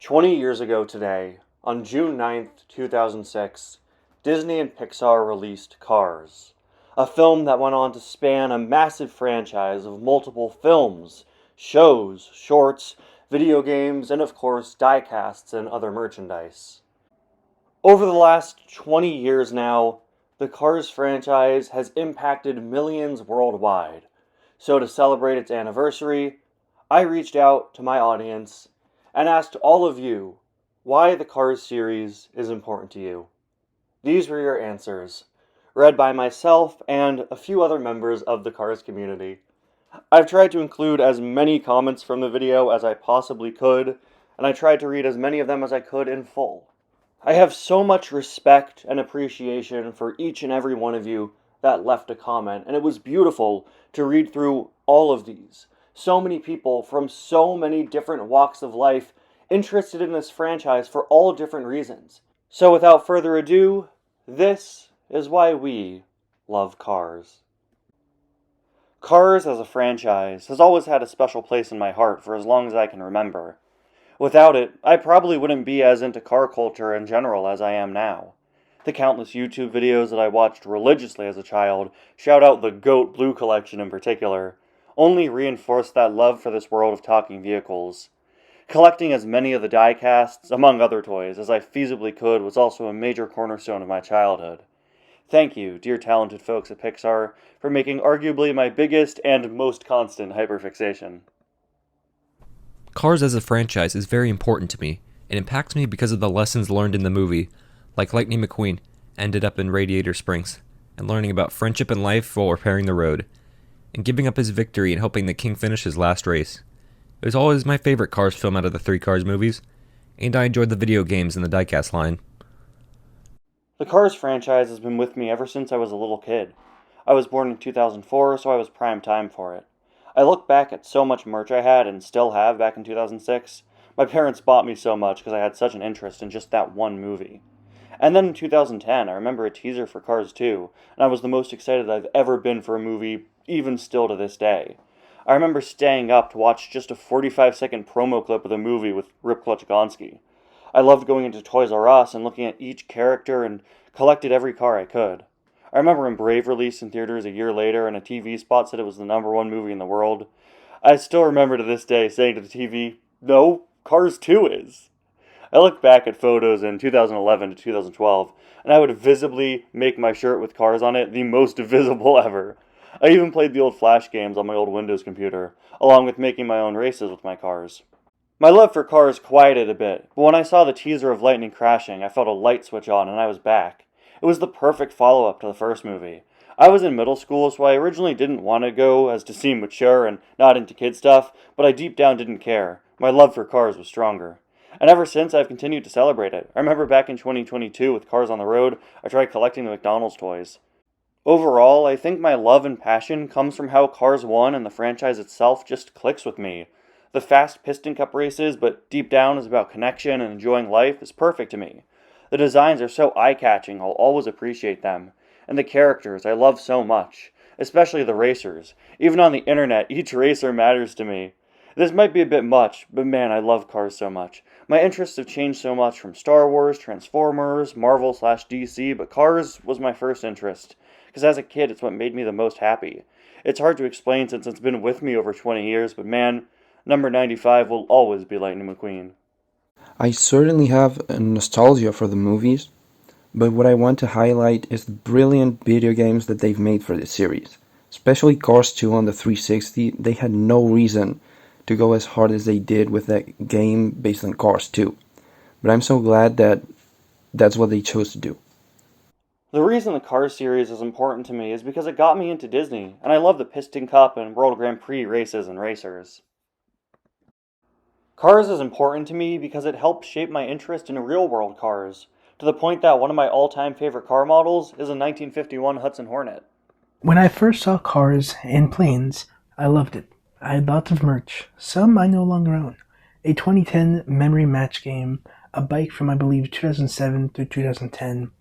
20 years ago today, on June 9th, 2006, Disney and Pixar released Cars, a film that went on to span a massive franchise of multiple films, shows, shorts, video games, and of course, die-casts and other merchandise. Over the last 20 years now, the Cars franchise has impacted millions worldwide. So to celebrate its anniversary, I reached out to my audience and asked all of you why the Cars series is important to you. These were your answers, read by myself and a few other members of the Cars community. I've tried to include as many comments from the video as I possibly could, and I tried to read as many of them as I could in full. I have so much respect and appreciation for each and every one of you that left a comment, and it was beautiful to read through all of these. So many people from so many different walks of life interested in this franchise for all different reasons. So without further ado, this is why we love Cars. Cars as a franchise has always had a special place in my heart for as long as I can remember. Without it, I probably wouldn't be as into car culture in general as I am now. The countless YouTube videos that I watched religiously as a child, shout out the GOAT Blue Collection in particular, only reinforced that love for this world of talking vehicles. Collecting as many of the die-casts, among other toys, as I feasibly could was also a major cornerstone of my childhood. Thank you, dear talented folks at Pixar, for making arguably my biggest and most constant hyperfixation. Cars as a franchise is very important to me. It impacts me because of the lessons learned in the movie, like Lightning McQueen ended up in Radiator Springs, and learning about friendship and life while repairing the road, and giving up his victory and helping the king finish his last race. It was always my favorite Cars film out of the three Cars movies, and I enjoyed the video games and the diecast line. The Cars franchise has been with me ever since I was a little kid. I was born in 2004, so I was prime time for it. I look back at so much merch I had and still have back in 2006. My parents bought me so much because I had such an interest in just that one movie. And then in 2010, I remember a teaser for Cars 2, and I was the most excited I've ever been for a movie, even still to this day. I remember staying up to watch just a 45-second promo clip of the movie with Rip Klutchkonsky. I loved going into Toys R Us and looking at each character and collected every car I could. I remember when Brave released in theaters a year later and a TV spot said it was the #1 movie in the world. I still remember to this day saying to the TV, "No, Cars 2 is." I look back at photos in 2011 to 2012, and I would visibly make my shirt with Cars on it the most visible ever. I even played the old Flash games on my old Windows computer, along with making my own races with my cars. My love for Cars quieted a bit, but when I saw the teaser of Lightning crashing, I felt a light switch on and I was back. It was the perfect follow-up to the first movie. I was in middle school, so I originally didn't want to go as to seem mature and not into kid stuff, but I deep down didn't care. My love for Cars was stronger. And ever since, I've continued to celebrate it. I remember back in 2022 with Cars on the Road, I tried collecting the McDonald's toys. Overall, I think my love and passion comes from how Cars 1 and the franchise itself just clicks with me. The fast piston cup races, but deep down is about connection and enjoying life, is perfect to me. The designs are so eye-catching, I'll always appreciate them. And the characters I love so much, especially the racers. Even on the internet, each racer matters to me. This might be a bit much, but man, I love Cars so much. My interests have changed so much from Star Wars, Transformers, Marvel/DC, but Cars was my first interest. Because as a kid, it's what made me the most happy. It's hard to explain since it's been with me over 20 years, but man, number 95 will always be Lightning McQueen. I certainly have a nostalgia for the movies, but what I want to highlight is the brilliant video games that they've made for this series. Especially Cars 2 on the 360, they had no reason to go as hard as they did with that game based on Cars 2. But I'm so glad that that's what they chose to do. The reason the Cars series is important to me is because it got me into Disney, and I love the Piston Cup and World Grand Prix races and racers. Cars is important to me because it helped shape my interest in real-world cars, to the point that one of my all-time favorite car models is a 1951 Hudson Hornet. When I first saw Cars and planes, I loved it. I had lots of merch, some I no longer own. A 2010 memory match game, a bike from I believe 2007 through 2010,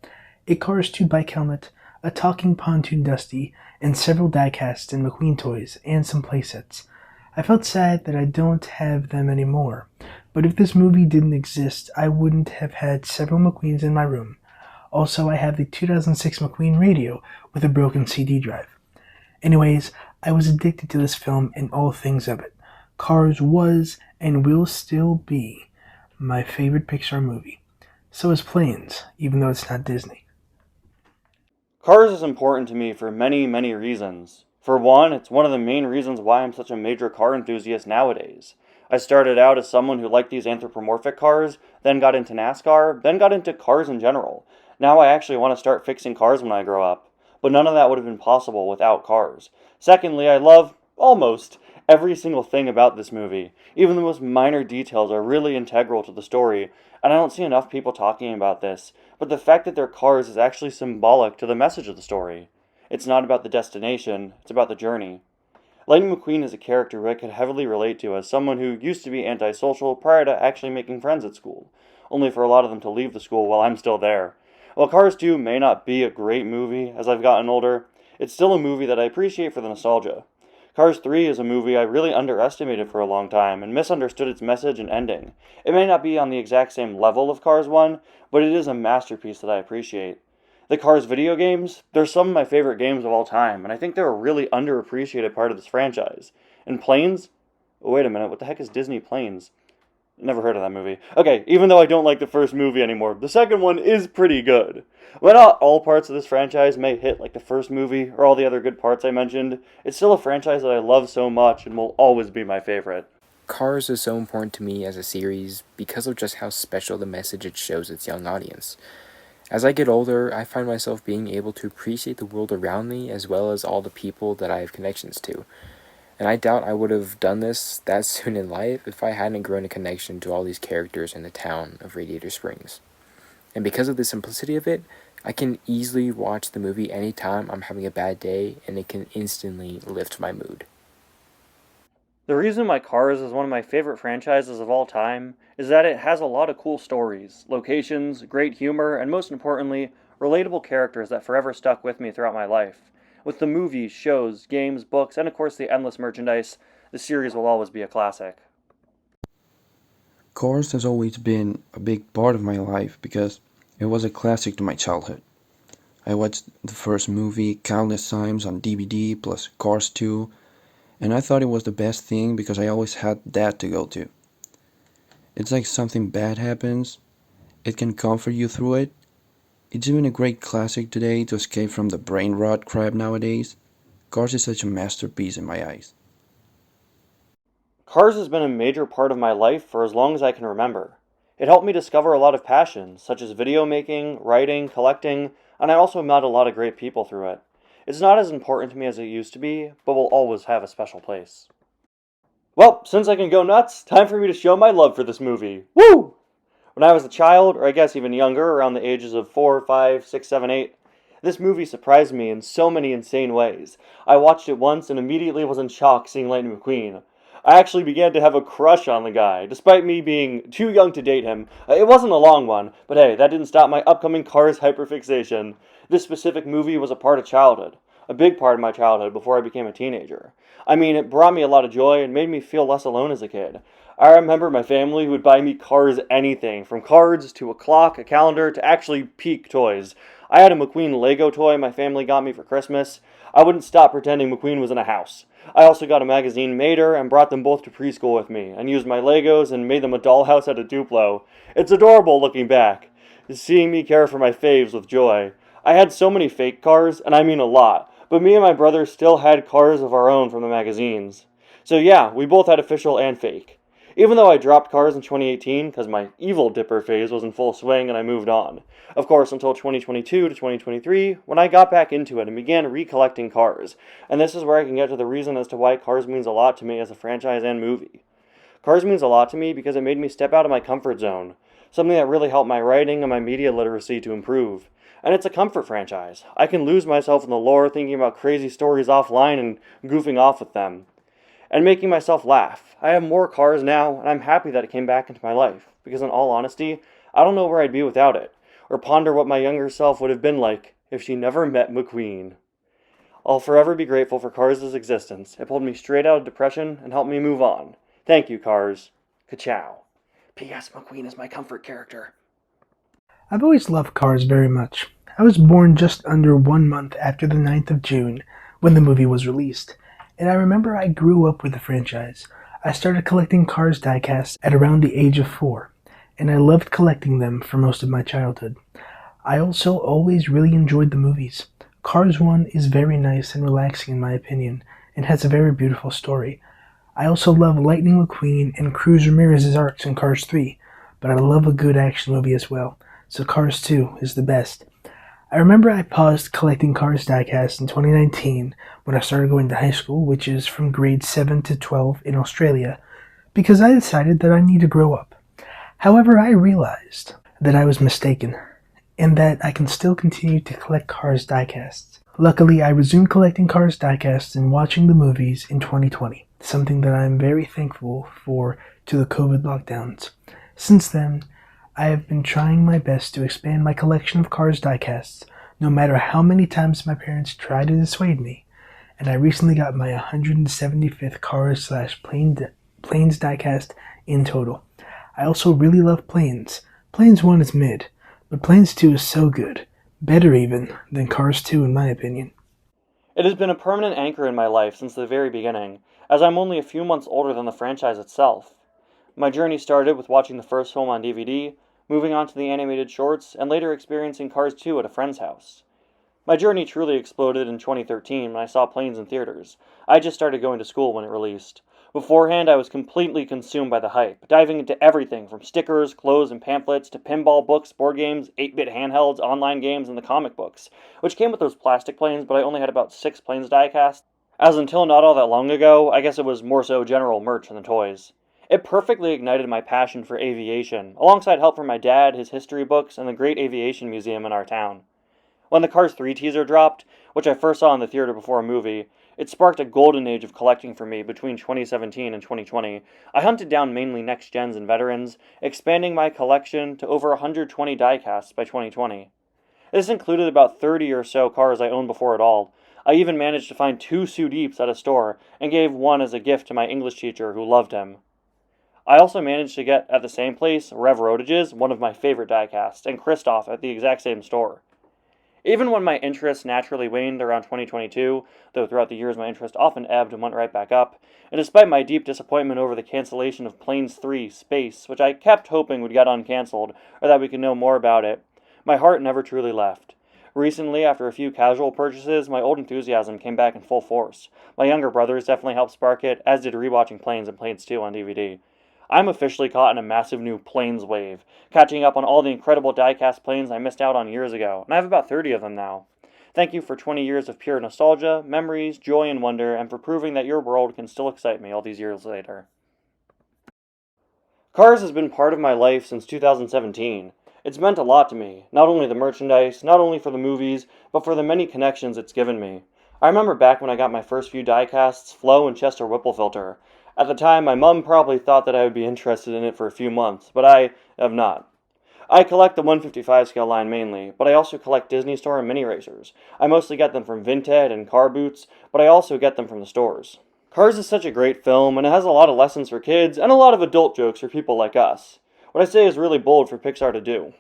a Cars 2 bike helmet, a talking pontoon Dusty, and several diecasts and McQueen toys, and some playsets. I felt sad that I don't have them anymore, But if this movie didn't exist, I wouldn't have had several McQueens in my room. Also, I have the 2006 McQueen radio with a broken CD drive. Anyways, I was addicted to this film and all things of it. Cars was and will still be my favorite Pixar movie. So is Planes, even though it's not Disney. Cars is important to me for many, many reasons. For one, it's one of the main reasons why I'm such a major car enthusiast nowadays. I started out as someone who liked these anthropomorphic cars, then got into NASCAR, then got into cars in general. Now I actually want to start fixing cars when I grow up. But none of that would have been possible without Cars. Secondly, I love, almost, every single thing about this movie. Even the most minor details are really integral to the story, and I don't see enough people talking about this. But the fact that they're cars is actually symbolic to the message of the story. It's not about the destination, it's about the journey. Lightning McQueen is a character who I could heavily relate to as someone who used to be antisocial prior to actually making friends at school, only for a lot of them to leave the school while I'm still there. While Cars 2 may not be a great movie as I've gotten older, it's still a movie that I appreciate for the nostalgia. Cars 3 is a movie I really underestimated for a long time and misunderstood its message and ending. It may not be on the exact same level of Cars 1, but it is a masterpiece that I appreciate. The Cars video games, they're some of my favorite games of all time, and I think they're a really underappreciated part of this franchise. And Planes? Oh, wait a minute, what the heck is Disney Planes? Never heard of that movie. Okay, even though I don't like the first movie anymore, the second one is pretty good. While not all parts of this franchise may hit like the first movie or all the other good parts I mentioned, it's still a franchise that I love so much and will always be my favorite. Cars is so important to me as a series because of just how special the message it shows its young audience. As I get older, I find myself being able to appreciate the world around me as well as all the people that I have connections to. And I doubt I would have done this that soon in life if I hadn't grown a connection to all these characters in the town of Radiator Springs. And because of the simplicity of it, I can easily watch the movie anytime I'm having a bad day and it can instantly lift my mood. The reason why Cars is one of my favorite franchises of all time is that it has a lot of cool stories, locations, great humor, and most importantly, relatable characters that forever stuck with me throughout my life. With the movies, shows, games, books, and of course the endless merchandise, the series will always be a classic. Cars has always been a big part of my life because it was a classic to my childhood. I watched the first movie countless times on DVD plus Cars 2, and I thought it was the best thing because I always had that to go to. It's like something bad happens, it can comfort you through it. It's even a great classic today to escape from the brain rot crap nowadays. Cars is such a masterpiece in my eyes. Cars has been a major part of my life for as long as I can remember. It helped me discover a lot of passions, such as video making, writing, collecting, and I also met a lot of great people through it. It's not as important to me as it used to be, but will always have a special place. Well, since I can go nuts, time for me to show my love for this movie. Woo! When I was a child, or I guess even younger, around the ages of 4, 5, 6, 7, 8, this movie surprised me in so many insane ways. I watched it once and immediately was in shock seeing Lightning McQueen. I actually began to have a crush on the guy, despite me being too young to date him. It wasn't a long one, but hey, that didn't stop my upcoming Cars hyperfixation. This specific movie was a part of childhood. A big part of my childhood before I became a teenager. I mean, it brought me a lot of joy and made me feel less alone as a kid. I remember my family would buy me Cars anything, from cards to a clock, a calendar, to actually peak toys. I had a McQueen Lego toy my family got me for Christmas. I wouldn't stop pretending McQueen was in a house. I also got a magazine Mater and brought them both to preschool with me, and used my Legos and made them a dollhouse out of Duplo. It's adorable looking back, seeing me care for my faves with joy. I had so many fake cars, and I mean a lot, but me and my brother still had cars of our own from the magazines. So yeah, we both had official and fake. Even though I dropped Cars in 2018 because my evil dipper phase was in full swing and I moved on. Of course, until 2022 to 2023, when I got back into it and began recollecting Cars. And this is where I can get to the reason as to why Cars means a lot to me as a franchise and movie. Cars means a lot to me because it made me step out of my comfort zone. Something that really helped my writing and my media literacy to improve. And it's a comfort franchise. I can lose myself in the lore thinking about crazy stories offline and goofing off with them. And making myself laugh. I have more Cars now, and I'm happy that it came back into my life, because in all honesty, I don't know where I'd be without it, or ponder what my younger self would have been like if she never met McQueen. I'll forever be grateful for Cars' existence. It pulled me straight out of depression and helped me move on. Thank you, Cars. Ka-chow. P.S. McQueen is my comfort character. I've always loved Cars very much. I was born just under 1 month after the 9th of June when the movie was released, and I remember I grew up with the franchise. I started collecting Cars diecasts at around the age of 4, and I loved collecting them for most of my childhood. I also always really enjoyed the movies. Cars 1 is very nice and relaxing in my opinion, and has a very beautiful story. I also love Lightning McQueen and Cruz Ramirez's arcs in Cars 3, but I love a good action movie as well, so Cars 2 is the best. I remember I paused collecting Cars diecasts in 2019 when I started going to high school, which is from grade 7 to 12 in Australia, because I decided that I need to grow up. However, I realized that I was mistaken, and that I can still continue to collect Cars diecasts. Luckily, I resumed collecting Cars diecasts and watching the movies in 2020, something that I am very thankful for to the COVID lockdowns. Since then, I have been trying my best to expand my collection of Cars diecasts, no matter how many times my parents try to dissuade me, and I recently got my 175th Cars/Planes diecast in total. I also really love Planes. Planes 1 is mid, but Planes 2 is so good, better even, than Cars 2 in my opinion. It has been a permanent anchor in my life since the very beginning, as I'm only a few months older than the franchise itself. My journey started with watching the first film on DVD, moving on to the animated shorts, and later experiencing Cars 2 at a friend's house. My journey truly exploded in 2013 when I saw Planes in theaters. I just started going to school when it released. Beforehand, I was completely consumed by the hype, diving into everything from stickers, clothes, and pamphlets to pinball, books, board games, 8-bit handhelds, online games, and the comic books, which came with those plastic planes, but I only had about 6 Planes diecast. As until not all that long ago, I guess it was more so general merch than the toys. It perfectly ignited my passion for aviation, alongside help from my dad, his history books, and the great aviation museum in our town. When the Cars 3 teaser dropped, which I first saw in the theater before a movie, it sparked a golden age of collecting for me between 2017 and 2020. I hunted down mainly next gens and veterans, expanding my collection to over 120 diecasts by 2020. This included about 30 or so cars I owned before it all. I even managed to find 2 Sudeeps at a store, and gave one as a gift to my English teacher who loved him. I also managed to get at the same place Rev Rodage's, one of my favorite diecasts, and Kristoff at the exact same store. Even when my interest naturally waned around 2022, though throughout the years my interest often ebbed and went right back up, and despite my deep disappointment over the cancellation of Planes 3 Space, which I kept hoping would get uncancelled, or that we could know more about it, my heart never truly left. Recently, after a few casual purchases, my old enthusiasm came back in full force. My younger brothers definitely helped spark it, as did rewatching Planes and Planes 2 on DVD. I'm officially caught in a massive new Planes wave, catching up on all the incredible diecast planes I missed out on years ago, and I have about 30 of them now. Thank you for 20 years of pure nostalgia, memories, joy, and wonder, and for proving that your world can still excite me all these years later. Cars has been part of my life since 2017. It's meant a lot to me, not only the merchandise, not only for the movies, but for the many connections it's given me. I remember back when I got my first few diecasts, Flo and Chester Whipple Filter. At the time, my mum probably thought that I would be interested in it for a few months, but I have not. I collect the 155 scale line mainly, but I also collect Disney Store and mini racers. I mostly get them from Vinted and Car Boots, but I also get them from the stores. Cars is such a great film, and it has a lot of lessons for kids, and a lot of adult jokes for people like us. What I say is really bold for Pixar to do.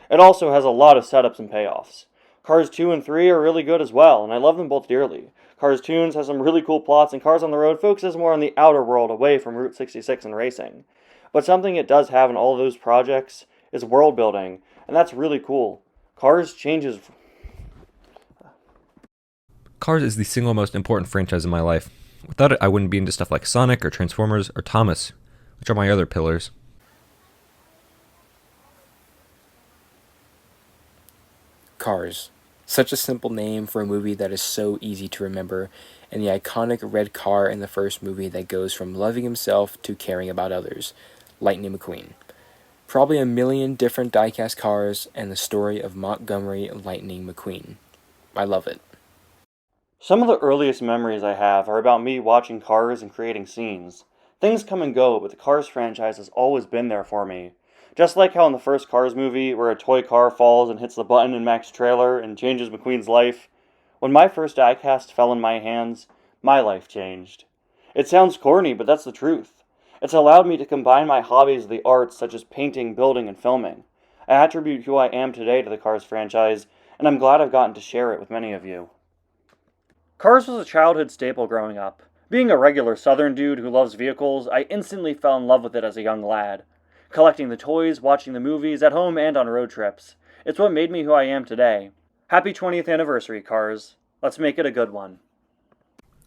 It also has a lot of setups and payoffs. Cars 2 and 3 are really good as well, and I love them both dearly. Cars Toons has some really cool plots, and Cars on the Road focuses more on the outer world away from Route 66 and racing. But something it does have in all of those projects is world building, and that's really cool. Cars Cars is the single most important franchise in my life. Without it, I wouldn't be into stuff like Sonic or Transformers or Thomas, which are my other pillars. Cars. Such a simple name for a movie that is so easy to remember, and the iconic red car in the first movie that goes from loving himself to caring about others, Lightning McQueen. Probably a million different diecast cars, and the story of Montgomery Lightning McQueen. I love it. Some of the earliest memories I have are about me watching Cars and creating scenes. Things come and go, but the Cars franchise has always been there for me. Just like how in the first Cars movie, where a toy car falls and hits the button in Mac's trailer and changes McQueen's life, when my first diecast fell in my hands, my life changed. It sounds corny, but that's the truth. It's allowed me to combine my hobbies of the arts such as painting, building, and filming. I attribute who I am today to the Cars franchise, and I'm glad I've gotten to share it with many of you. Cars was a childhood staple growing up. Being a regular southern dude who loves vehicles, I instantly fell in love with it as a young lad. Collecting the toys, watching the movies, at home and on road trips. It's what made me who I am today. Happy 20th anniversary, Cars. Let's make it a good one.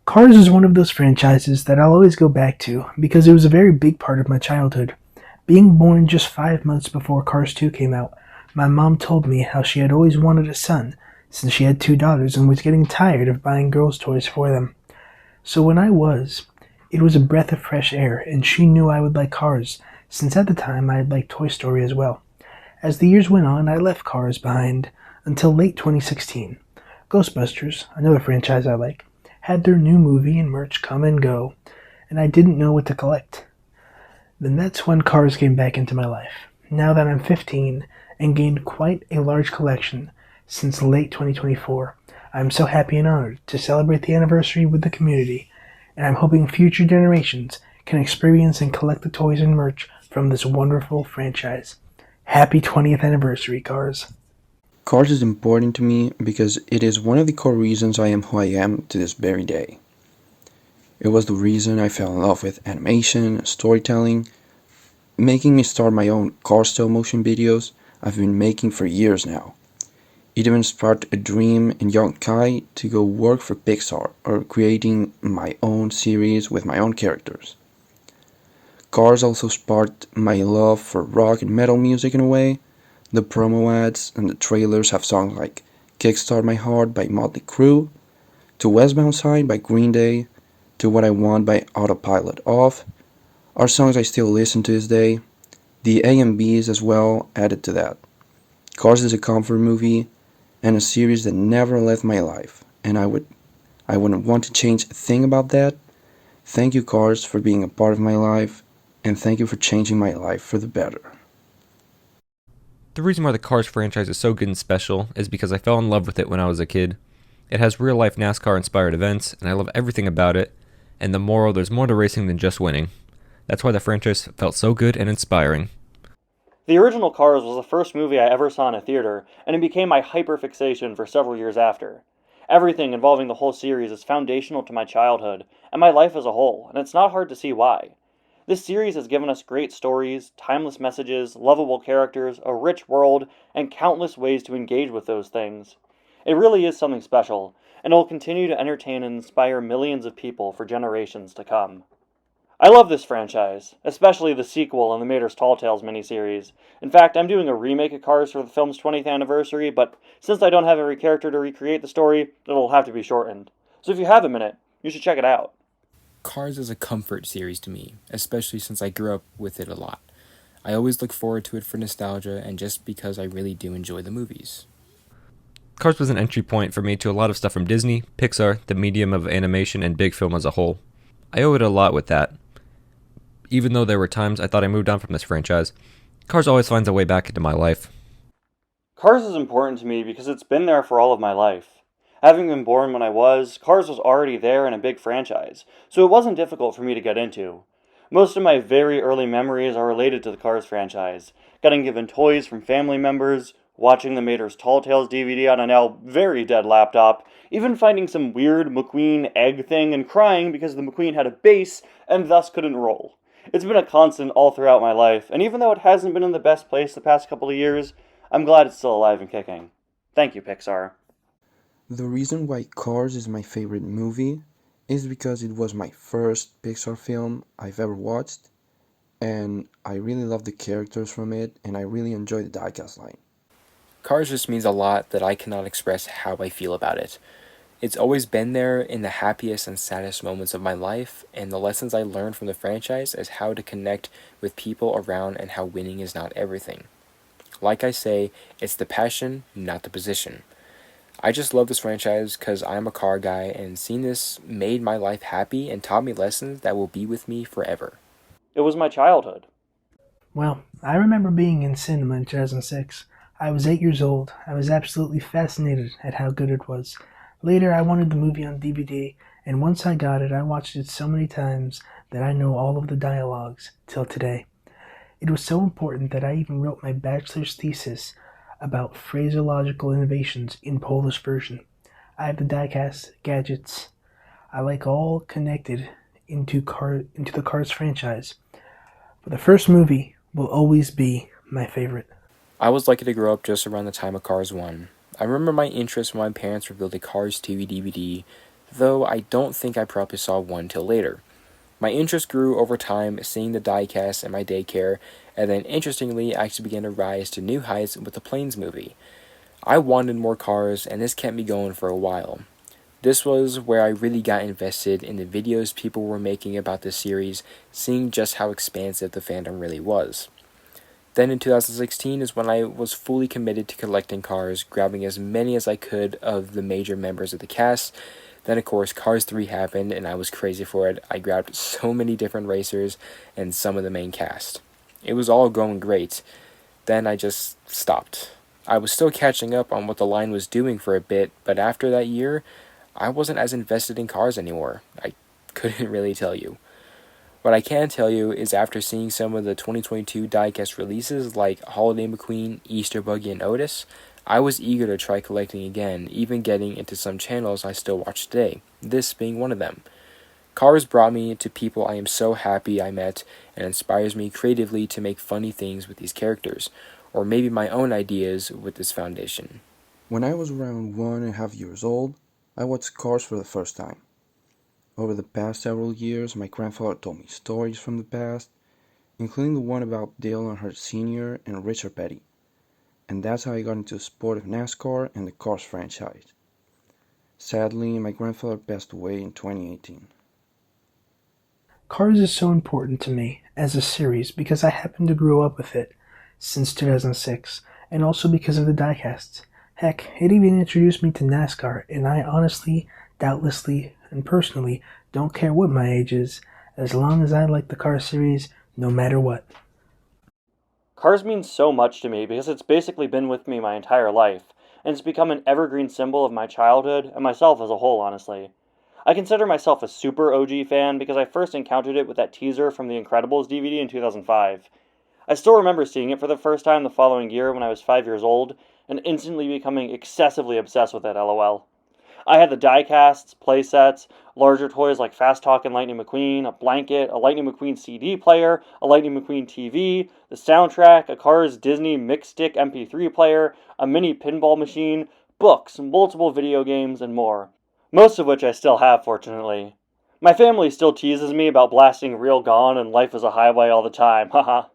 Cars is one of those franchises that I'll always go back to because it was a very big part of my childhood. Being born just 5 months before Cars 2 came out, my mom told me how she had always wanted a son since she had 2 daughters and was getting tired of buying girls' toys for them. So when it was a breath of fresh air, and she knew I would like Cars, since at the time I had liked Toy Story as well. As the years went on, I left Cars behind until late 2016. Ghostbusters, another franchise I like, had their new movie and merch come and go, and I didn't know what to collect. Then that's when Cars came back into my life. Now that I'm 15 and gained quite a large collection since late 2024, I'm so happy and honored to celebrate the anniversary with the community, and I'm hoping future generations can experience and collect the toys and merch from this wonderful franchise. Happy 20th anniversary, Cars. Cars is important to me because it is one of the core reasons I am who I am to this very day. It was the reason I fell in love with animation, storytelling, making me start my own car style motion videos I've been making for years now. It even sparked a dream in young Kai to go work for Pixar or creating my own series with my own characters. Cars also sparked my love for rock and metal music in a way. The promo ads and the trailers have songs like Kickstart My Heart by Motley Crue, to Westbound Side by Green Day, to What I Want by Autopilot Off, are songs I still listen to this day. The A&Bs as well added to that. Cars is a comfort movie and a series that never left my life, and I wouldn't want to change a thing about that. Thank you, Cars, for being a part of my life, and thank you for changing my life for the better. The reason why the Cars franchise is so good and special is because I fell in love with it when I was a kid. It has real-life NASCAR-inspired events, and I love everything about it, and the moral, there's more to racing than just winning. That's why the franchise felt so good and inspiring. The original Cars was the first movie I ever saw in a theater, and it became my hyperfixation for several years after. Everything involving the whole series is foundational to my childhood, and my life as a whole, and it's not hard to see why. This series has given us great stories, timeless messages, lovable characters, a rich world, and countless ways to engage with those things. It really is something special, and it will continue to entertain and inspire millions of people for generations to come. I love this franchise, especially the sequel and the Mater's Tall Tales miniseries. In fact, I'm doing a remake of Cars for the film's 20th anniversary, but since I don't have every character to recreate the story, it'll have to be shortened. So if you have a minute, you should check it out. Cars is a comfort series to me, especially since I grew up with it a lot. I always look forward to it for nostalgia and just because I really do enjoy the movies. Cars was an entry point for me to a lot of stuff from Disney, Pixar, the medium of animation, and big film as a whole. I owe it a lot with that. Even though there were times I thought I moved on from this franchise, Cars always finds a way back into my life. Cars is important to me because it's been there for all of my life. Having been born when I was, Cars was already there in a big franchise, so it wasn't difficult for me to get into. Most of my very early memories are related to the Cars franchise, getting given toys from family members, watching the Mater's Tall Tales DVD on a now very dead laptop, even finding some weird McQueen egg thing and crying because the McQueen had a base and thus couldn't roll. It's been a constant all throughout my life, and even though it hasn't been in the best place the past couple of years, I'm glad it's still alive and kicking. Thank you, Pixar. The reason why Cars is my favorite movie is because it was my first Pixar film I've ever watched, and I really love the characters from it, and I really enjoy the diecast line. Cars just means a lot that I cannot express how I feel about it. It's always been there in the happiest and saddest moments of my life, and the lessons I learned from the franchise is how to connect with people around and how winning is not everything. Like I say, it's the passion, not the position. I just love this franchise because I'm a car guy, and seeing this made my life happy and taught me lessons that will be with me forever. It was my childhood. Well, I remember being in cinema in 2006. I was 8 years old. I was absolutely fascinated at how good it was. Later, I wanted the movie on DVD, and once I got it, I watched it so many times that I know all of the dialogues till today. It was so important that I even wrote my bachelor's thesis about phraseological innovations in Polish version. I have the diecast, gadgets, I like all connected into the Cars franchise. But the first movie will always be my favorite. I was lucky to grow up just around the time of Cars 1. I remember my interest when my parents revealed a Cars 2 DVD, though I don't think I probably saw 1 till later. My interest grew over time, seeing the diecast in my daycare, and then interestingly actually began to rise to new heights with the Planes movie. I wanted more cars, and this kept me going for a while. This was where I really got invested in the videos people were making about this series, seeing just how expansive the fandom really was. Then in 2016 is when I was fully committed to collecting cars, grabbing as many as I could of the major members of the cast. Then of course Cars 3 happened and I was crazy for it. I grabbed so many different racers and some of the main cast. It was all going great. Then I just stopped. I was still catching up on what the line was doing for a bit, but after that year, I wasn't as invested in cars anymore. I couldn't really tell you. What I can tell you is after seeing some of the 2022 diecast releases like Holiday McQueen, Easter Buggy, and Otis, I was eager to try collecting again, even getting into some channels I still watch today, this being one of them. Cars brought me to people I am so happy I met and inspires me creatively to make funny things with these characters, or maybe my own ideas with this foundation. When I was around 1.5 years old, I watched Cars for the first time. Over the past several years, my grandfather told me stories from the past, including the one about Dale Earnhardt Sr. and Richard Petty. And that's how I got into the sport of NASCAR and the Cars franchise. Sadly, my grandfather passed away in 2018. Cars is so important to me as a series because I happened to grow up with it since 2006, and also because of the diecasts. Heck, it even introduced me to NASCAR, and I honestly, doubtlessly, and personally don't care what my age is, as long as I like the Cars series, no matter what. Cars means so much to me because it's basically been with me my entire life, and it's become an evergreen symbol of my childhood and myself as a whole, honestly. I consider myself a super OG fan because I first encountered it with that teaser from the Incredibles DVD in 2005. I still remember seeing it for the first time the following year when I was 5 years old, and instantly becoming excessively obsessed with it, lol. I had the diecasts, playsets, larger toys like Fast Talk and Lightning McQueen, a blanket, a Lightning McQueen CD player, a Lightning McQueen TV, the soundtrack, a Cars Disney mixed stick MP3 player, a mini pinball machine, books, multiple video games, and more. Most of which I still have, fortunately. My family still teases me about blasting Real Gone and Life is a Highway all the time, haha.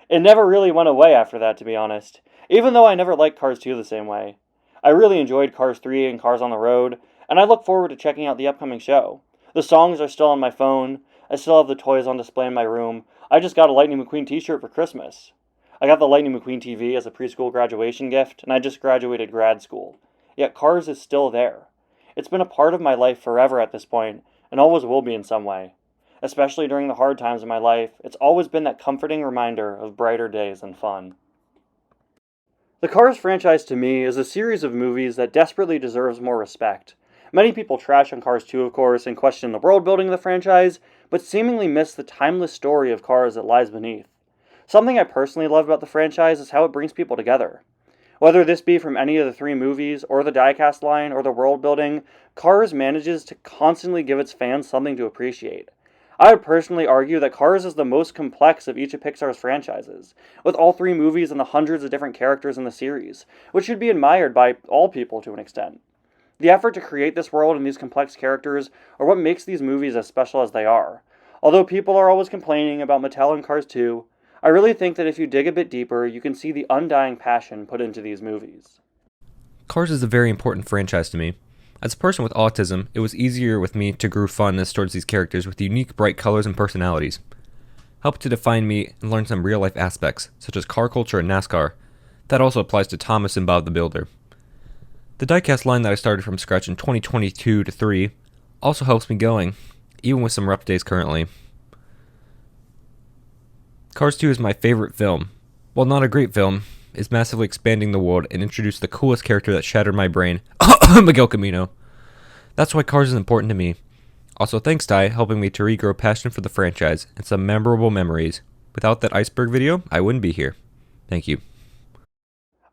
It never really went away after that, to be honest, even though I never liked Cars 2 the same way. I really enjoyed Cars 3 and Cars on the Road, and I look forward to checking out the upcoming show. The songs are still on my phone, I still have the toys on display in my room, I just got a Lightning McQueen t-shirt for Christmas. I got the Lightning McQueen TV as a preschool graduation gift, and I just graduated grad school. Yet Cars is still there. It's been a part of my life forever at this point, and always will be in some way. Especially during the hard times of my life, it's always been that comforting reminder of brighter days and fun. The Cars franchise to me is a series of movies that desperately deserves more respect. Many people trash on Cars 2, of course, and question the world building of the franchise, but seemingly miss the timeless story of Cars that lies beneath. Something I personally love about the franchise is how it brings people together. Whether this be from any of the 3 movies, or the diecast line, or the world building, Cars manages to constantly give its fans something to appreciate. I would personally argue that Cars is the most complex of each of Pixar's franchises, with all 3 movies and the hundreds of different characters in the series, which should be admired by all people to an extent. The effort to create this world and these complex characters are what makes these movies as special as they are. Although people are always complaining about Mattel and Cars 2, I really think that if you dig a bit deeper, you can see the undying passion put into these movies. Cars is a very important franchise to me. As a person with autism, it was easier with me to grow fondness towards these characters with unique, bright colors and personalities. Helped to define me and learn some real-life aspects, such as car culture and NASCAR. That also applies to Thomas and Bob the Builder. The diecast line that I started from scratch in 2022 to 3 also helps me going, even with some rough days currently. Cars 2 is my favorite film. While not a great film, is massively expanding the world and introduced the coolest character that shattered my brain, Miguel Camino. That's why Cars is important to me. Also, thanks, Ty, helping me to regrow passion for the franchise and some memorable memories. Without that iceberg video, I wouldn't be here. Thank you.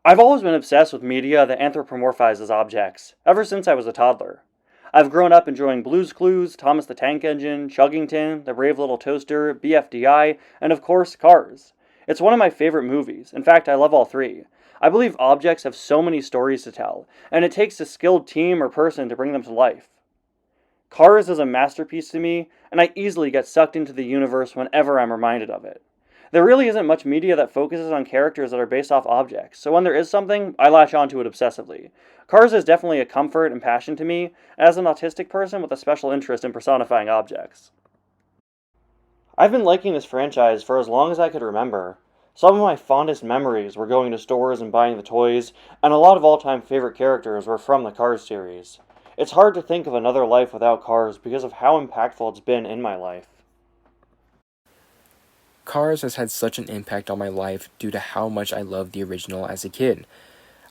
I've always been obsessed with media that anthropomorphizes objects, ever since I was a toddler. I've grown up enjoying Blue's Clues, Thomas the Tank Engine, Chuggington, The Brave Little Toaster, BFDI, and of course, Cars. It's one of my favorite movies. In fact, I love all three. I believe objects have so many stories to tell, and it takes a skilled team or person to bring them to life. Cars is a masterpiece to me, and I easily get sucked into the universe whenever I'm reminded of it. There really isn't much media that focuses on characters that are based off objects, so when there is something, I latch onto it obsessively. Cars is definitely a comfort and passion to me, as an autistic person with a special interest in personifying objects. I've been liking this franchise for as long as I could remember. Some of my fondest memories were going to stores and buying the toys, and a lot of all-time favorite characters were from the Cars series. It's hard to think of another life without Cars because of how impactful it's been in my life. Cars has had such an impact on my life due to how much I loved the original as a kid.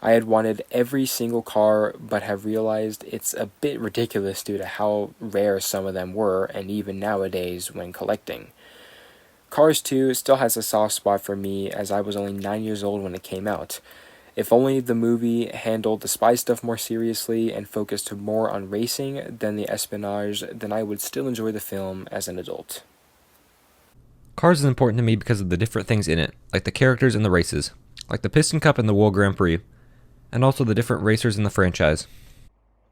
I had wanted every single car, but have realized it's a bit ridiculous due to how rare some of them were, and even nowadays when collecting. Cars 2 still has a soft spot for me as I was only 9 years old when it came out. If only the movie handled the spy stuff more seriously and focused more on racing than the espionage, then I would still enjoy the film as an adult. Cars is important to me because of the different things in it, like the characters and the races, like the Piston Cup and the World Grand Prix, and also the different racers in the franchise.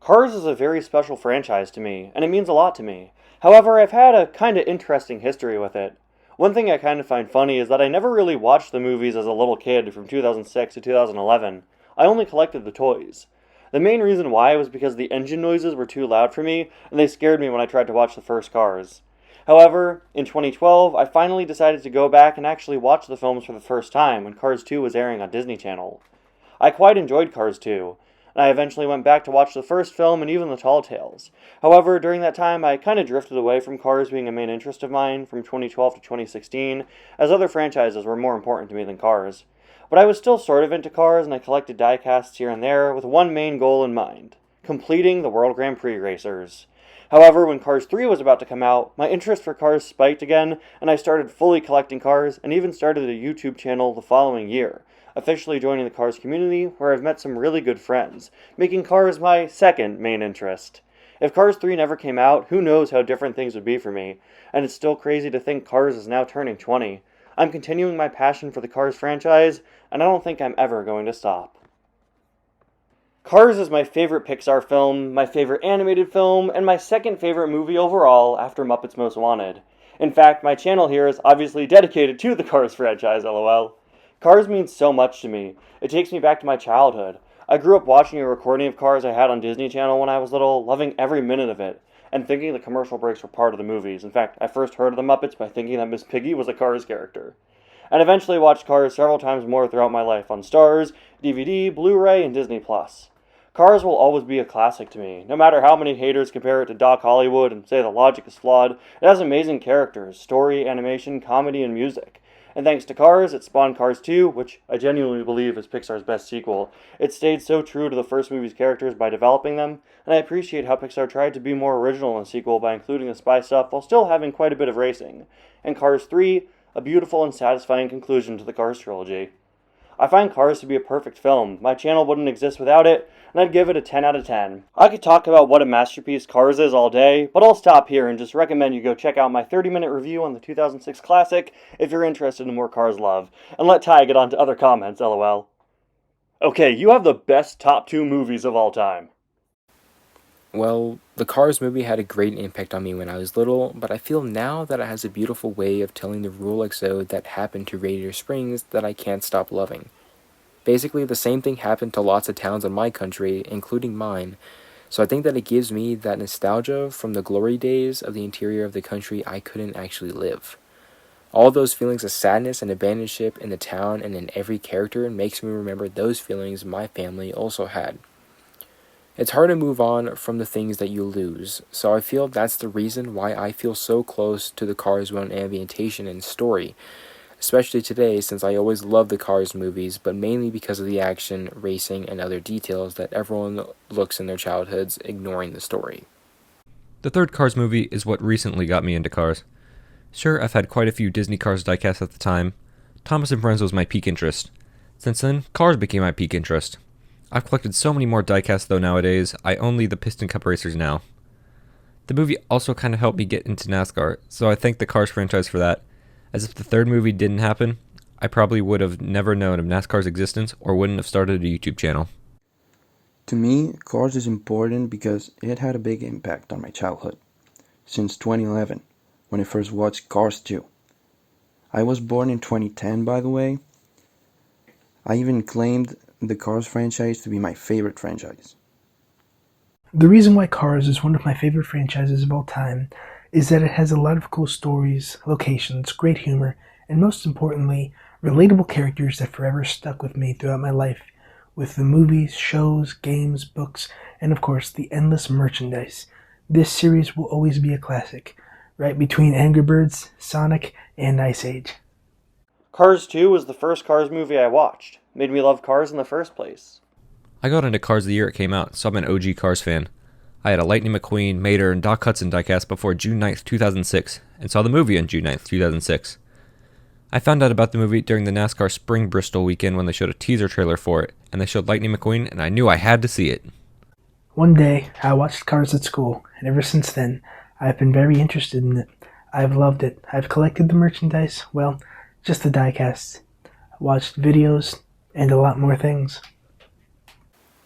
Cars is a very special franchise to me, and it means a lot to me. However, I've had a kinda interesting history with it. One thing I kind of find funny is that I never really watched the movies as a little kid from 2006 to 2011. I only collected the toys. The main reason why was because the engine noises were too loud for me, and they scared me when I tried to watch the first Cars. However, in 2012, I finally decided to go back and actually watch the films for the first time when Cars 2 was airing on Disney Channel. I quite enjoyed Cars 2, and I eventually went back to watch the first film and even the Tall Tales. However, during that time, I kind of drifted away from Cars being a main interest of mine from 2012 to 2016, as other franchises were more important to me than Cars. But I was still sort of into Cars, and I collected diecasts here and there with one main goal in mind: completing the World Grand Prix racers. However, when Cars 3 was about to come out, my interest for Cars spiked again, and I started fully collecting Cars, and even started a YouTube channel the following year, officially joining the Cars community, where I've met some really good friends, making Cars my second main interest. If Cars 3 never came out, who knows how different things would be for me, and it's still crazy to think Cars is now turning 20. I'm continuing my passion for the Cars franchise, and I don't think I'm ever going to stop. Cars is my favorite Pixar film, my favorite animated film, and my second favorite movie overall after Muppets Most Wanted. In fact, my channel here is obviously dedicated to the Cars franchise, lol. Cars means so much to me. It takes me back to my childhood. I grew up watching a recording of Cars I had on Disney Channel when I was little, loving every minute of it, and thinking the commercial breaks were part of the movies. In fact, I first heard of the Muppets by thinking that Miss Piggy was a Cars character. And eventually watched Cars several times more throughout my life on Starz, DVD, Blu-ray, and Disney+. Cars will always be a classic to me. No matter how many haters compare it to Doc Hollywood and say the logic is flawed, it has amazing characters, story, animation, comedy, and music. And thanks to Cars, it spawned Cars 2, which I genuinely believe is Pixar's best sequel. It stayed so true to the first movie's characters by developing them, and I appreciate how Pixar tried to be more original in the sequel by including the spy stuff while still having quite a bit of racing. And Cars 3, a beautiful and satisfying conclusion to the Cars trilogy. I find Cars to be a perfect film. My channel wouldn't exist without it, and I'd give it a 10 out of 10. I could talk about what a masterpiece Cars is all day, but I'll stop here and just recommend you go check out my 30-minute review on the 2006 classic if you're interested in more Cars love, and let Ty get on to other comments, lol. Okay, you have the best top 2 movies of all time. Well, the Cars movie had a great impact on me when I was little, but I feel now that it has a beautiful way of telling the real episode that happened to Radiator Springs that I can't stop loving. Basically, the same thing happened to lots of towns in my country, including mine, so I think that it gives me that nostalgia from the glory days of the interior of the country I couldn't actually live. All those feelings of sadness and abandonship in the town and in every character makes me remember those feelings my family also had. It's hard to move on from the things that you lose, so I feel that's the reason why I feel so close to the Cars 1 ambientation and story, especially today since I always loved the Cars movies, but mainly because of the action, racing, and other details that everyone looks in their childhoods, ignoring the story. The third Cars movie is what recently got me into cars. Sure, I've had quite a few Disney Cars diecasts at the time. Thomas and Friends was my peak interest. Since then, Cars became my peak interest. I've collected so many more diecasts though nowadays, I own the Piston Cup racers now. The movie also kind of helped me get into NASCAR, so I thank the Cars franchise for that, as if the third movie didn't happen, I probably would have never known of NASCAR's existence or wouldn't have started a YouTube channel. To me, Cars is important because it had a big impact on my childhood. Since 2011, when I first watched Cars 2. I was born in 2010, by the way. I even claimed the Cars franchise to be my favorite franchise. The reason why Cars is one of my favorite franchises of all time is that it has a lot of cool stories, locations, great humor, and most importantly, relatable characters that forever stuck with me throughout my life, with the movies, shows, games, books, and of course the endless merchandise. This series will always be a classic, right between Angry Birds, Sonic, and Ice Age. Cars 2 was the first Cars movie I watched. Made me love cars in the first place. I got into Cars the year it came out, so I'm an OG Cars fan. I had a Lightning McQueen, Mater, and Doc Hudson diecast before June 9th, 2006, and saw the movie on June 9th, 2006. I found out about the movie during the NASCAR Spring Bristol weekend when they showed a teaser trailer for it, and they showed Lightning McQueen, and I knew I had to see it. One day, I watched Cars at school, and ever since then, I've been very interested in it. I've loved it. I've collected the merchandise, well, just the diecasts. Watched videos, and a lot more things.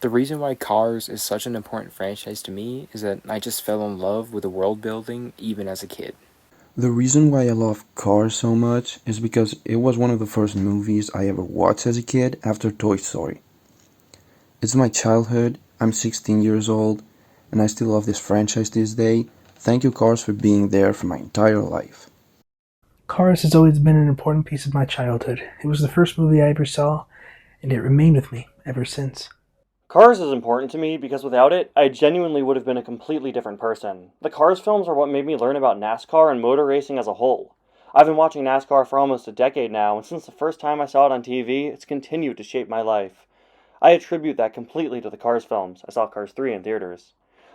The reason why Cars is such an important franchise to me is that I just fell in love with the world building even as a kid. The reason why I love Cars so much is because it was one of the first movies I ever watched as a kid after Toy Story. It's my childhood, I'm 16 years old, and I still love this franchise this day. Thank you, Cars, for being there for my entire life. Cars has always been an important piece of my childhood. It was the first movie I ever saw, and it remained with me ever since. Cars is important to me because without it, I genuinely would have been a completely different person. The Cars films are what made me learn about NASCAR and motor racing as a whole. I've been watching NASCAR for almost a decade now, and since the first time I saw it on TV, it's continued to shape my life. I attribute that completely to the Cars films. I saw Cars 3 in theaters.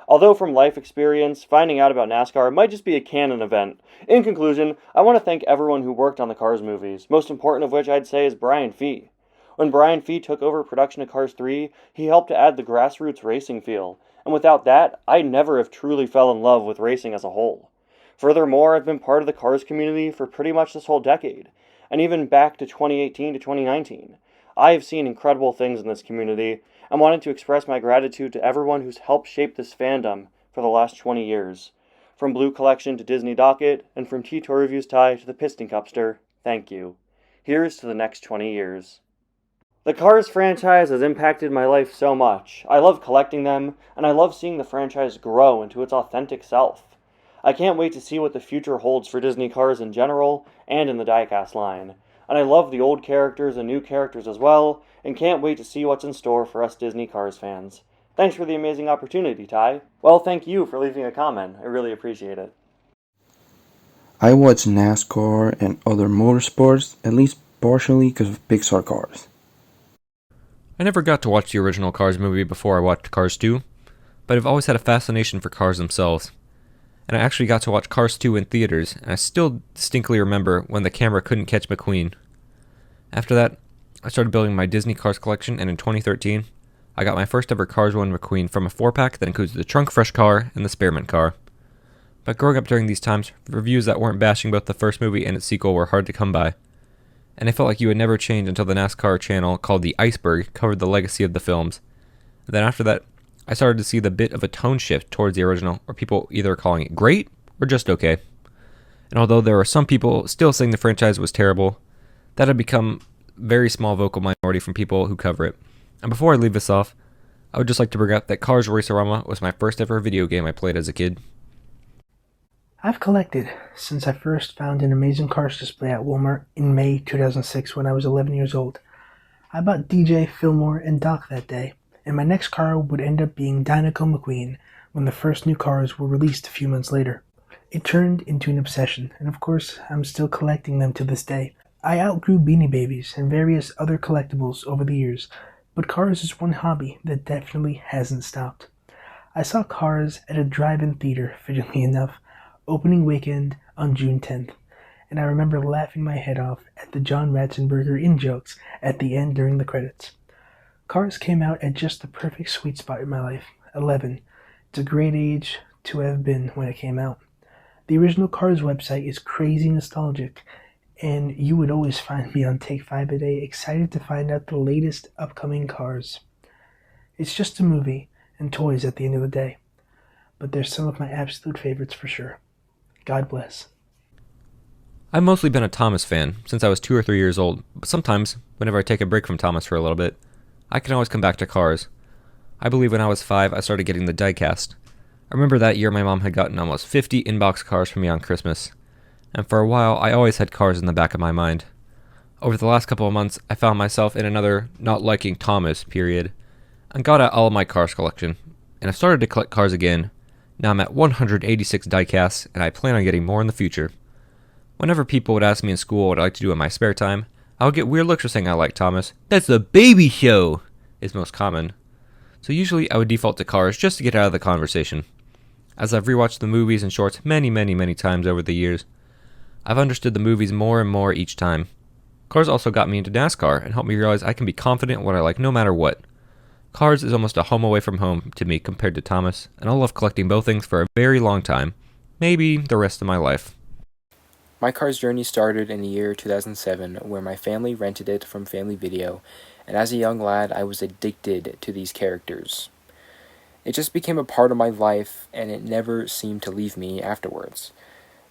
Although from life experience, finding out about NASCAR might just be a canon event. In conclusion, I want to thank everyone who worked on the Cars movies, most important of which I'd say is Brian Fee. When Brian Fee took over production of Cars 3, he helped to add the grassroots racing feel, and without that, I'd never have truly fell in love with racing as a whole. Furthermore, I've been part of the Cars community for pretty much this whole decade, and even back to 2018 to 2019. I have seen incredible things in this community, and wanted to express my gratitude to everyone who's helped shape this fandom for the last 20 years. From Blue Collection to Disney Docket, and from T-Tour Reviews Tie to the Piston Cupster, thank you. Here's to the next 20 years. The Cars franchise has impacted my life so much. I love collecting them, and I love seeing the franchise grow into its authentic self. I can't wait to see what the future holds for Disney Cars in general, and in the diecast line. And I love the old characters and new characters as well, and can't wait to see what's in store for us Disney Cars fans. Thanks for the amazing opportunity, Ty. Well, thank you for leaving a comment. I really appreciate it. I watch NASCAR and other motorsports, at least partially because of Pixar cars. I never got to watch the original Cars movie before I watched Cars 2, but I've always had a fascination for cars themselves. And I actually got to watch Cars 2 in theaters, and I still distinctly remember when the camera couldn't catch McQueen. After that, I started building my Disney Cars collection, and in 2013, I got my first ever Cars 1 McQueen from a 4-pack that includes the Trunk Fresh car and the Spearmint car. But growing up during these times, reviews that weren't bashing both the first movie and its sequel were hard to come by. And I felt like you would never change until the NASCAR channel called The Iceberg covered the legacy of the films. And then after that, I started to see the bit of a tone shift towards the original, where people either calling it great or just okay. And although there are some people still saying the franchise was terrible, that had become a very small vocal minority from people who cover it. And before I leave this off, I would just like to bring up that Cars Racerama was my first ever video game I played as a kid. I've collected since I first found an Amazing Cars display at Walmart in May 2006 when I was 11 years old. I bought DJ, Fillmore, and Doc that day, and my next car would end up being Dinoco McQueen when the first new cars were released a few months later. It turned into an obsession, and of course, I'm still collecting them to this day. I outgrew Beanie Babies and various other collectibles over the years, but cars is one hobby that definitely hasn't stopped. I saw Cars at a drive-in theater, fittingly enough, opening weekend on June 10th, and I remember laughing my head off at the John Ratzenberger in-jokes at the end during the credits. Cars came out at just the perfect sweet spot in my life, 11. It's a great age to have been when it came out. The original Cars website is crazy nostalgic, and you would always find me on Take 5 a Day excited to find out the latest upcoming Cars. It's just a movie and toys at the end of the day, but they're some of my absolute favorites for sure. God bless. I've mostly been a Thomas fan since I was 2 or 3 years old, but sometimes, whenever I take a break from Thomas for a little bit, I can always come back to Cars. I believe when I was 5, I started getting the diecast. I remember that year my mom had gotten almost 50 inbox Cars for me on Christmas, and for a while I always had Cars in the back of my mind. Over the last couple of months, I found myself in another not liking Thomas period, and got out all of my Cars collection, and I've started to collect Cars again. Now I'm at 186 diecasts, and I plan on getting more in the future. Whenever people would ask me in school what I like to do in my spare time, I would get weird looks for saying I like Thomas. That's the baby show, is most common. So usually I would default to Cars just to get out of the conversation. As I've rewatched the movies and shorts many times over the years, I've understood the movies more and more each time. Cars also got me into NASCAR and helped me realize I can be confident in what I like no matter what. Cars is almost a home away from home to me compared to Thomas, and I'll love collecting both things for a very long time. Maybe the rest of my life. My Cars journey started in the year 2007, where my family rented it from Family Video, and as a young lad, I was addicted to these characters. It just became a part of my life, and it never seemed to leave me afterwards.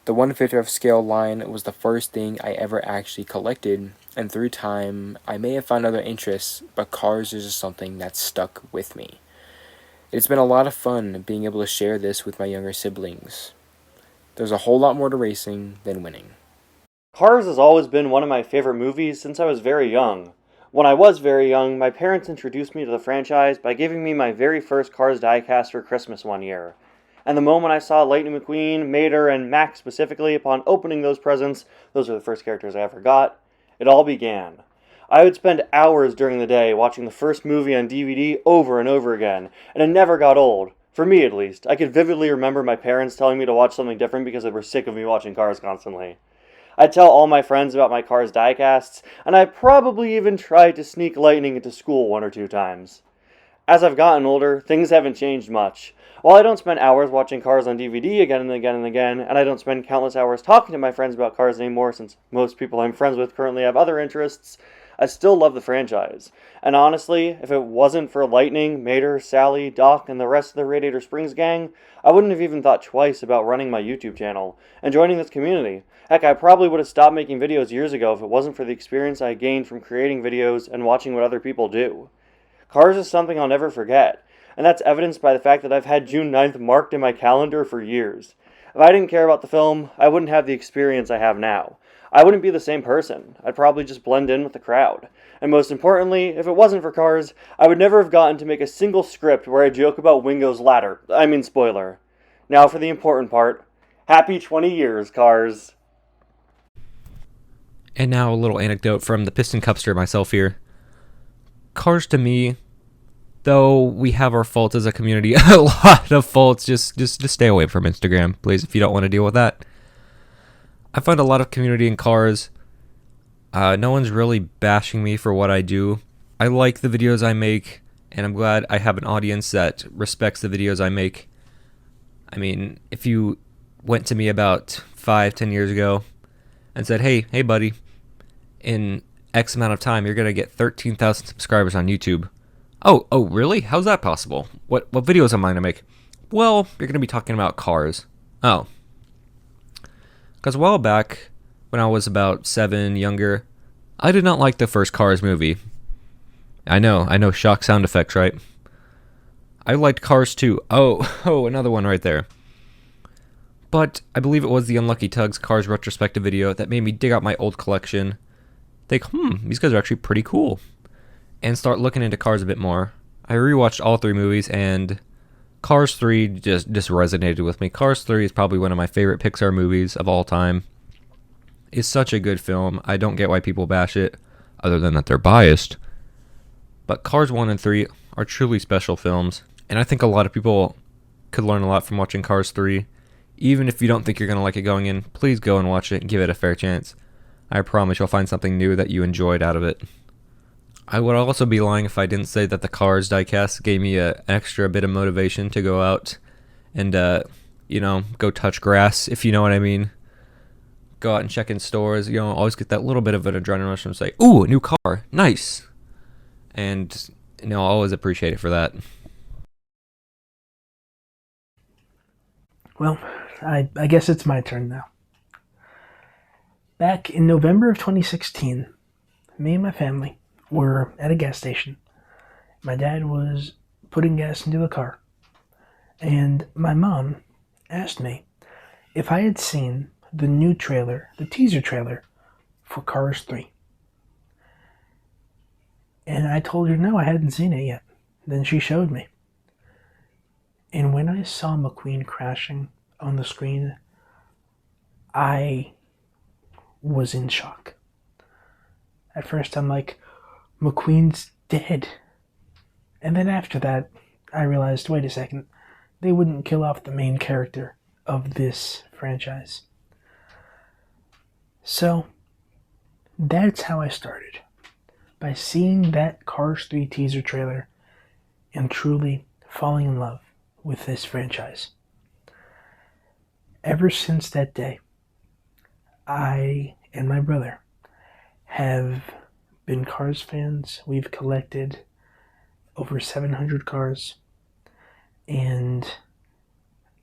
The 1/50th scale line was the first thing I ever actually collected, and through time, I may have found other interests, but Cars is just something that stuck with me. It's been a lot of fun being able to share this with my younger siblings. There's a whole lot more to racing than winning. Cars has always been one of my favorite movies since I was very young. When I was very young, my parents introduced me to the franchise by giving me my very first Cars diecast for Christmas one year. And the moment I saw Lightning McQueen, Mater, and Max specifically upon opening those presents, those are the first characters I ever got, it all began. I would spend hours during the day watching the first movie on DVD over and over again, and it never got old. For me, at least. I could vividly remember my parents telling me to watch something different because they were sick of me watching Cars constantly. I'd tell all my friends about my Cars diecasts, and I probably even tried to sneak Lightning into school 1 or 2 times. As I've gotten older, things haven't changed much. While I don't spend hours watching Cars on DVD again and again and again, and I don't spend countless hours talking to my friends about Cars anymore since most people I'm friends with currently have other interests, I still love the franchise. And honestly, if it wasn't for Lightning, Mater, Sally, Doc, and the rest of the Radiator Springs gang, I wouldn't have even thought twice about running my YouTube channel and joining this community. Heck, I probably would have stopped making videos years ago if it wasn't for the experience I gained from creating videos and watching what other people do. Cars is something I'll never forget, and that's evidenced by the fact that I've had June 9th marked in my calendar for years. If I didn't care about the film, I wouldn't have the experience I have now. I wouldn't be the same person. I'd probably just blend in with the crowd. And most importantly, if it wasn't for Cars, I would never have gotten to make a single script where I joke about Wingo's ladder. I mean, spoiler. Now for the important part. Happy 20 years, Cars. And now a little anecdote from the Piston Cupster myself here. Cars to me, though we have our faults as a community, a lot of faults, just stay away from Instagram, please, if you don't want to deal with that. I find a lot of community in Cars. No one's really bashing me for what I do. I like the videos I make, and I'm glad I have an audience that respects the videos I make. I mean, if you went to me about 5-10 years ago and said, hey buddy, in X amount of time, you're going to get 13,000 subscribers on YouTube. Oh, really? How's that possible? What videos am I going to make? Well, you're going to be talking about Cars. Oh. Because a while back, when I was about 7, younger, I did not like the first Cars movie. I know, shock sound effects, right? I liked Cars 2. Oh, another one right there. But I believe it was the Unlucky Tugs Cars retrospective video that made me dig out my old collection, think, these guys are actually pretty cool, and start looking into Cars a bit more. I rewatched all 3 movies, and Cars 3 just resonated with me. Cars 3 is probably one of my favorite Pixar movies of all time. It's such a good film. I don't get why people bash it, other than that they're biased. But Cars 1 and 3 are truly special films, and I think a lot of people could learn a lot from watching Cars 3. Even if you don't think you're going to like it going in, please go and watch it and give it a fair chance. I promise you'll find something new that you enjoyed out of it. I would also be lying if I didn't say that the Cars diecast gave me an extra bit of motivation to go out and, go touch grass, if you know what I mean. Go out and check in stores, always get that little bit of an adrenaline rush and say, ooh, a new car, nice. And, I'll always appreciate it for that. Well, I guess it's my turn now. Back in November of 2016, me and my family were at a gas station. My dad was putting gas into the car, and my mom asked me if I had seen the new trailer, the teaser trailer for Cars 3. And I told her no, I hadn't seen it yet. Then she showed me. And when I saw McQueen crashing on the screen, I was in shock. At first I'm like, McQueen's dead. And then after that, I realized, wait a second, they wouldn't kill off the main character of this franchise. So, that's how I started. By seeing that Cars 3 teaser trailer and truly falling in love with this franchise. Ever since that day, I and my brother have been Cars fans. We've collected over 700 cars, and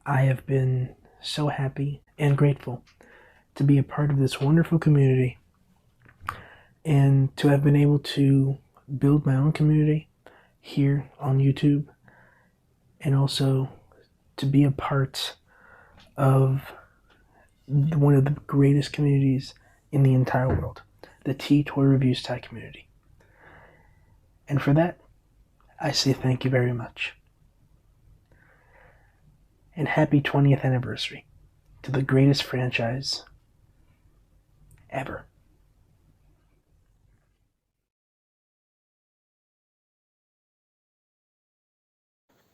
I have been so happy and grateful to be a part of this wonderful community and to have been able to build my own community here on YouTube, and also to be a part of one of the greatest communities in the entire world, the T-Toy Reviews Tie community. And for that, I say thank you very much. And happy 20th anniversary to the greatest franchise ever.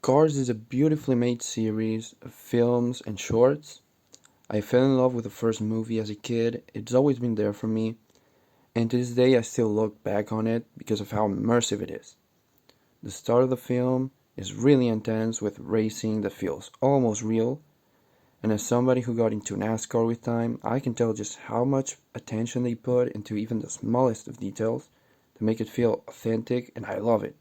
Cars is a beautifully made series of films and shorts. I fell in love with the first movie as a kid. It's always been there for me. And to this day I still look back on it because of how immersive it is. The start of the film is really intense with racing that feels almost real. And as somebody who got into NASCAR with time, I can tell just how much attention they put into even the smallest of details to make it feel authentic, and I love it.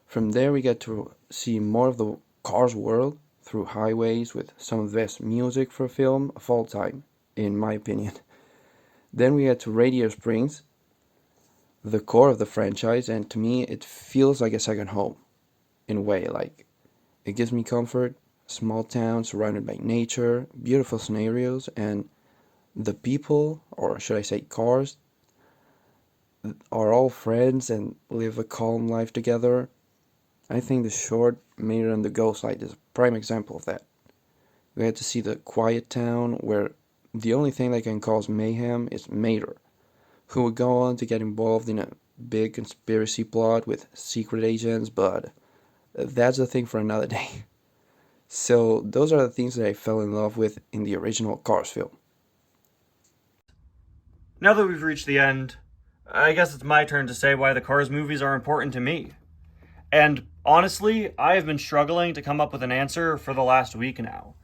From there we get to see more of the Cars world through highways with some of the best music for a film of all time, in my opinion. Then we get to Radiator Springs, the core of the franchise, and to me it feels like a second home, in a way. Like, it gives me comfort, small town surrounded by nature, beautiful scenarios, and the people, or should I say cars, are all friends and live a calm life together. I think the short Mater and the Ghost Light is a prime example of that. We had to see the quiet town where the only thing that can cause mayhem is Mater, who would go on to get involved in a big conspiracy plot with secret agents, but that's a thing for another day. So those are the things that I fell in love with in the original Cars film. Now that we've reached the end, I guess it's my turn to say why the Cars movies are important to me. And honestly, I have been struggling to come up with an answer for the last week now.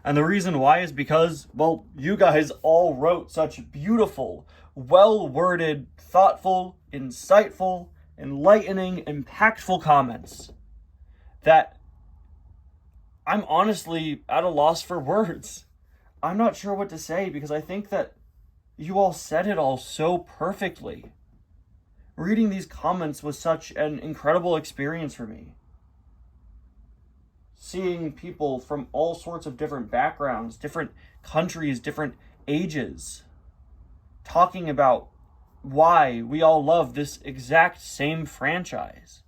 And the reason why is because, well, you guys all wrote such beautiful, well-worded, thoughtful, insightful, enlightening, impactful comments that I'm honestly at a loss for words. I'm not sure what to say because I think that you all said it all so perfectly. Reading these comments was such an incredible experience for me. Seeing people from all sorts of different backgrounds, different countries, different ages, talking about why we all love this exact same franchise.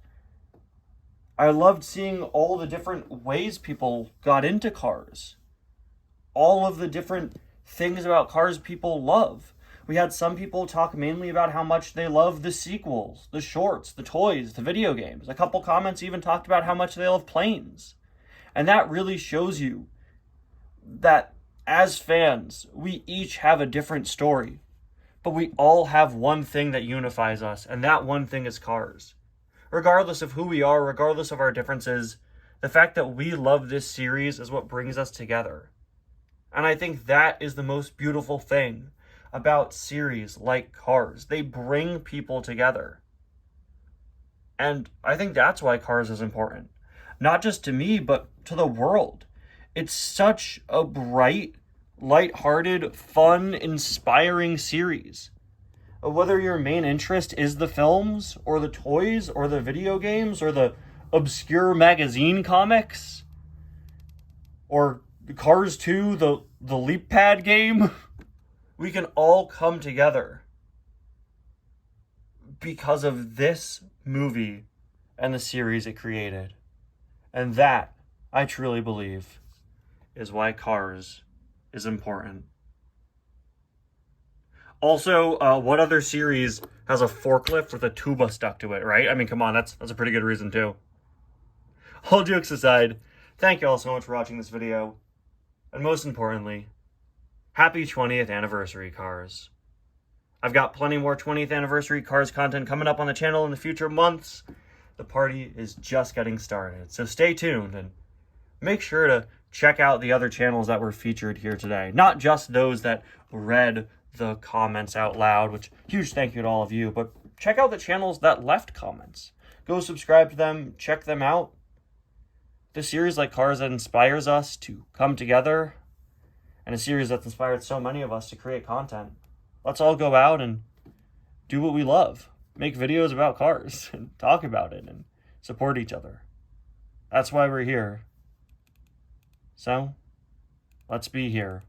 I loved seeing all the different ways people got into Cars. All of the different things about Cars people love. We had some people talk mainly about how much they love the sequels, the shorts, the toys, the video games. A couple comments even talked about how much they love planes. And that really shows you that as fans, we each have a different story, but we all have one thing that unifies us, and that one thing is Cars. Regardless of who we are, regardless of our differences, the fact that we love this series is what brings us together. And I think that is the most beautiful thing about series like Cars. They bring people together. And I think that's why Cars is important. Not just to me, but to the world. It's such a bright, lighthearted, fun, inspiring series. Whether your main interest is the films, or the toys, or the video games, or the obscure magazine comics, or Cars 2, the Leap Pad game, we can all come together because of this movie and the series it created. And that, I truly believe, is why Cars is important. Also, what other series has a forklift with a tuba stuck to it, right? I mean, come on, that's a pretty good reason, too. All jokes aside, thank you all so much for watching this video. And most importantly, happy 20th anniversary, Cars. I've got plenty more 20th anniversary Cars content coming up on the channel in the future months. The party is just getting started, so stay tuned and make sure to check out the other channels that were featured here today. Not just those that read the comments out loud, which huge thank you to all of you, but check out the channels that left comments. Go subscribe to them, check them out. The series like Cars that inspires us to come together, and a series that's inspired so many of us to create content. Let's all go out and do what we love. Make videos about cars and talk about it and support each other. That's why we're here. So, let's be here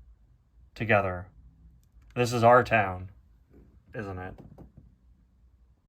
together. This is our town, isn't it?